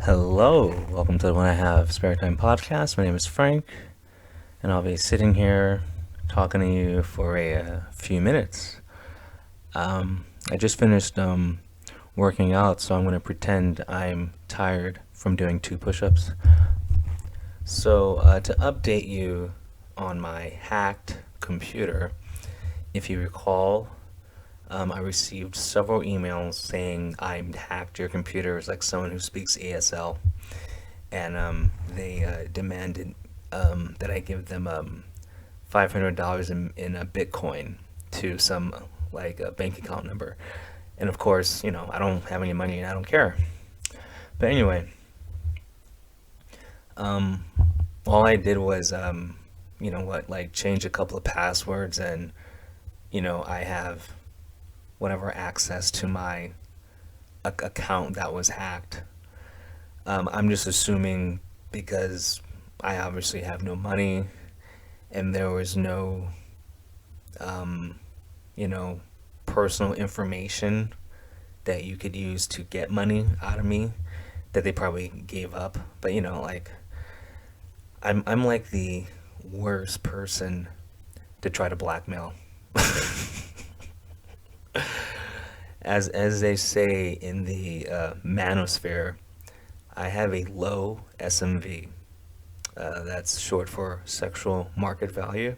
Hello, welcome to the When I Have Spare Time podcast. My name is Frank, and I'll be sitting here talking to you for a few minutes. I just finished working out, so I'm going to pretend I'm tired from doing 2 push-ups. So, to update you on my hacked computer, if you recall, I received several emails saying I hacked your computer as like someone who speaks ASL, and they demanded that I give them $500 in a Bitcoin to some like a bank account number. And of course, I don't have any money and I don't care. But anyway, um, all I did was, like change a couple of passwords, and I have whatever access to my account that was hacked. I'm just assuming because I obviously have no money and there was no, um, you know, personal information that you could use to get money out of me, that they probably gave up. But like I'm like the worst person to try to blackmail. As they say in the manosphere, I have a low SMV. That's short for sexual market value.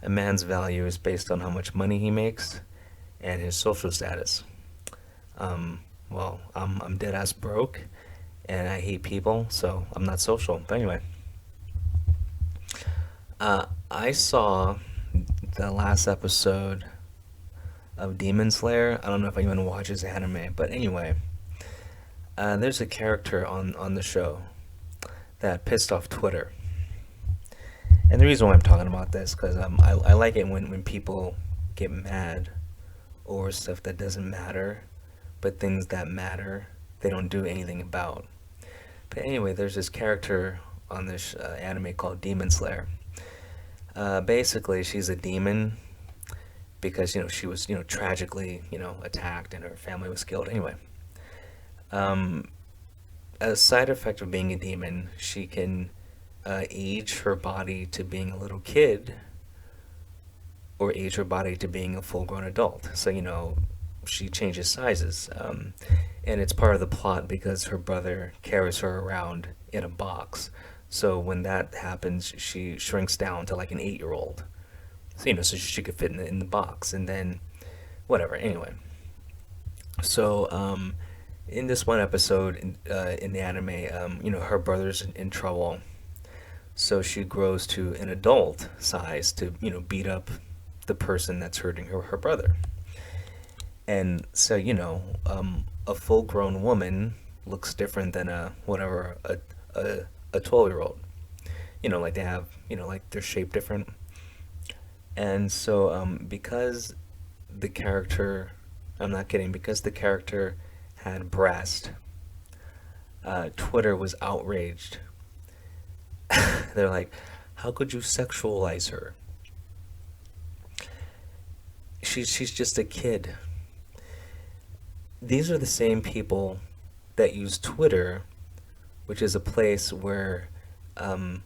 A man's value is based on how much money he makes and his social status. I'm dead ass broke, and I hate people, so I'm not social. But anyway, I saw the last episode of Demon Slayer. I don't know if anyone watches anime, but anyway, there's a character on the show that pissed off Twitter. And the reason why I'm talking about this, because I like it when people get mad over stuff that doesn't matter, but things that matter, they don't do anything about. But anyway, there's this character on this anime called Demon Slayer. Basically, she's a demon because she was tragically attacked and her family was killed. Anyway, um, a side effect of being a demon, she can age her body to being a little kid or age her body to being a full-grown adult. So she changes sizes, and it's part of the plot because her brother carries her around in a box. So when that happens, she shrinks down to like an 8-year-old. So so she could fit in the box, and then whatever. Anyway, so in this one episode in the anime, her brother's in trouble, so she grows to an adult size to beat up the person that's hurting her brother. And so a full grown woman looks different than a whatever a 12-year-old. Like they have like they're shaped different. And so because the character, I'm not kidding, because the character had breast, Twitter was outraged. They're like, how could you sexualize her? She's just a kid. These are the same people that use Twitter, which is a place where um,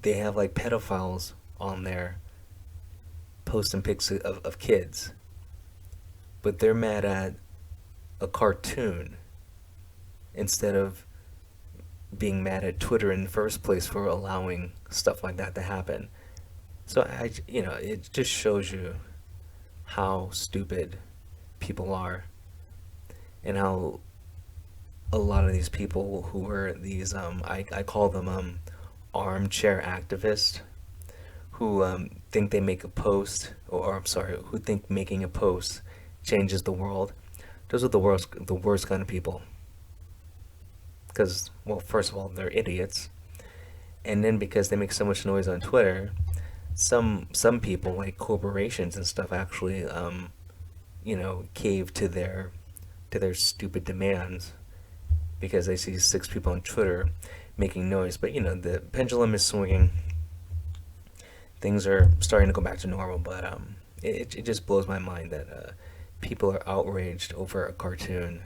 they have like pedophiles on there posting pics of kids, but they're mad at a cartoon instead of being mad at Twitter in the first place for allowing stuff like that to happen. So it just shows you how stupid people are, and how a lot of these people who are these I call them armchair activists, who think they make a post, or I'm sorry, who think making a post changes the world. Those are the worst kind of people. Because, well, first of all, they're idiots, and then because they make so much noise on Twitter, some people like corporations and stuff actually cave to their stupid demands because they see 6 people on Twitter making noise. But the pendulum is swinging. Things are starting to go back to normal, but it just blows my mind that people are outraged over a cartoon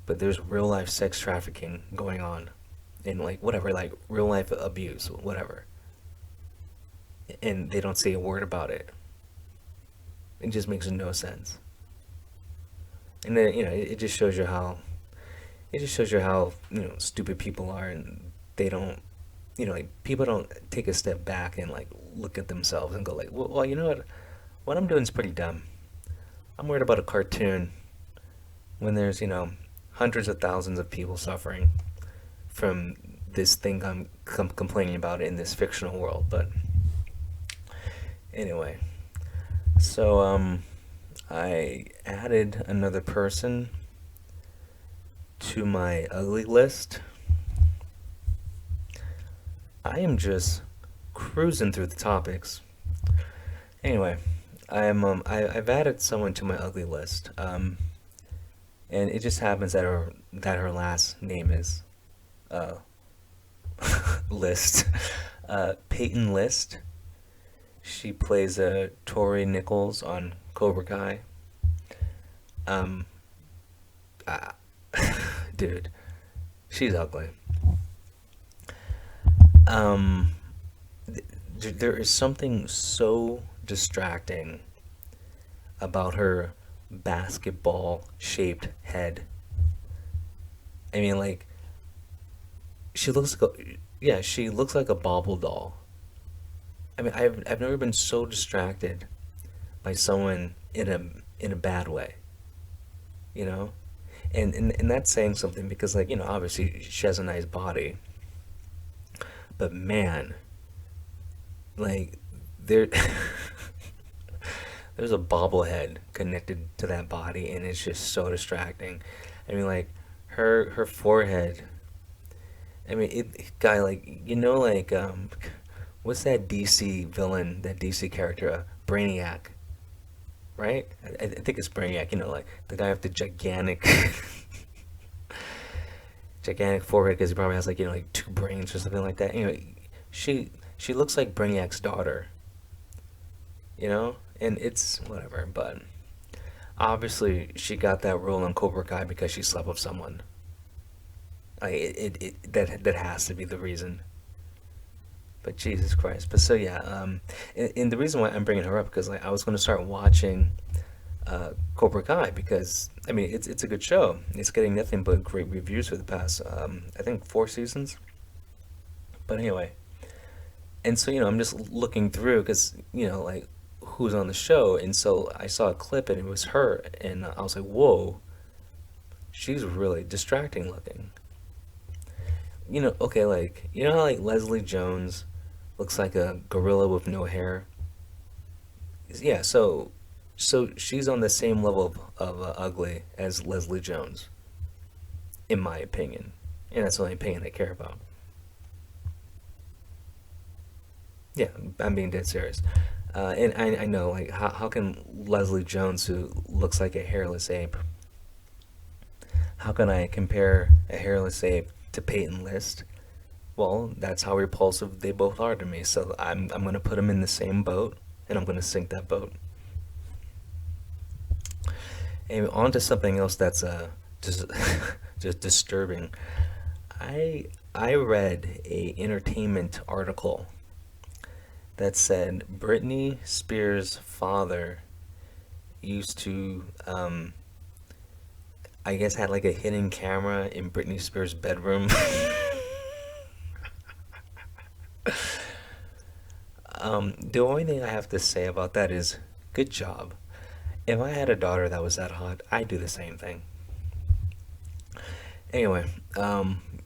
but there's real life sex trafficking going on, and like whatever, like real life abuse, whatever, and they don't say a word about it. It just makes no sense. And then it just shows you how stupid people are, and they don't like people don't take a step back and like look at themselves and go like, well, you know what I'm doing is pretty dumb. I'm worried about a cartoon when there's hundreds of thousands of people suffering from this thing I'm complaining about in this fictional world. But anyway, so I added another person to my ugly list. I am just cruising through the topics. Anyway, I've added someone to my ugly list. And it just happens that her last name is uh List. Payton List. She plays Tori Nichols on Cobra Guy. Um, uh, Dude, she's ugly. Um, there is something so distracting about her basketball shaped head. I mean, like, she looks like she looks like a bobble doll. I mean, I've never been so distracted by someone in a bad way, you know? And that's saying something because, like, obviously she has a nice body, but man, like, there there's a bobblehead connected to that body, and it's just so distracting. I mean, like, her forehead. I mean, guy, like, like, what's that DC villain, that DC character, Brainiac, right? I think it's Brainiac. Like the guy with the gigantic forehead because he probably has, like, like two brains or something like that. She looks like Brainiac's daughter. And it's whatever. But obviously, she got that role on Cobra Kai because she slept with someone. Like, that has to be the reason. But Jesus Christ. But so yeah, and the reason why I'm bringing her up because, like, I was going to start watching Cobra Kai because I mean it's a good show. It's getting nothing but great reviews for the past I think 4 seasons. But anyway, and so I'm just looking through because like who's on the show, and so I saw a clip and it was her, and I was like, whoa, she's really distracting looking. Okay, like, how, like, Leslie Jones looks like a gorilla with no hair? Yeah, so she's on the same level of ugly as Leslie Jones, in my opinion. And that's the only opinion I care about. Yeah, I'm being dead serious. And I know, like, how can Leslie Jones, who looks like a hairless ape, how can I compare a hairless ape to Peyton List? Well, that's how repulsive they both are to me. So I'm gonna put them in the same boat, and I'm gonna sink that boat. And on to something else that's just just disturbing. I read a entertainment article that said Britney Spears' father used to I guess had like a hidden camera in Britney Spears' bedroom. The only thing I have to say about that is good job. If I had a daughter that was that hot, I'd do the same thing. Anyway,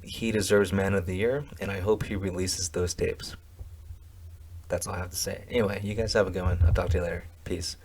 he deserves Man of the Year, and I hope he releases those tapes. That's all I have to say. Anyway, you guys have a good one. I'll talk to you later. Peace.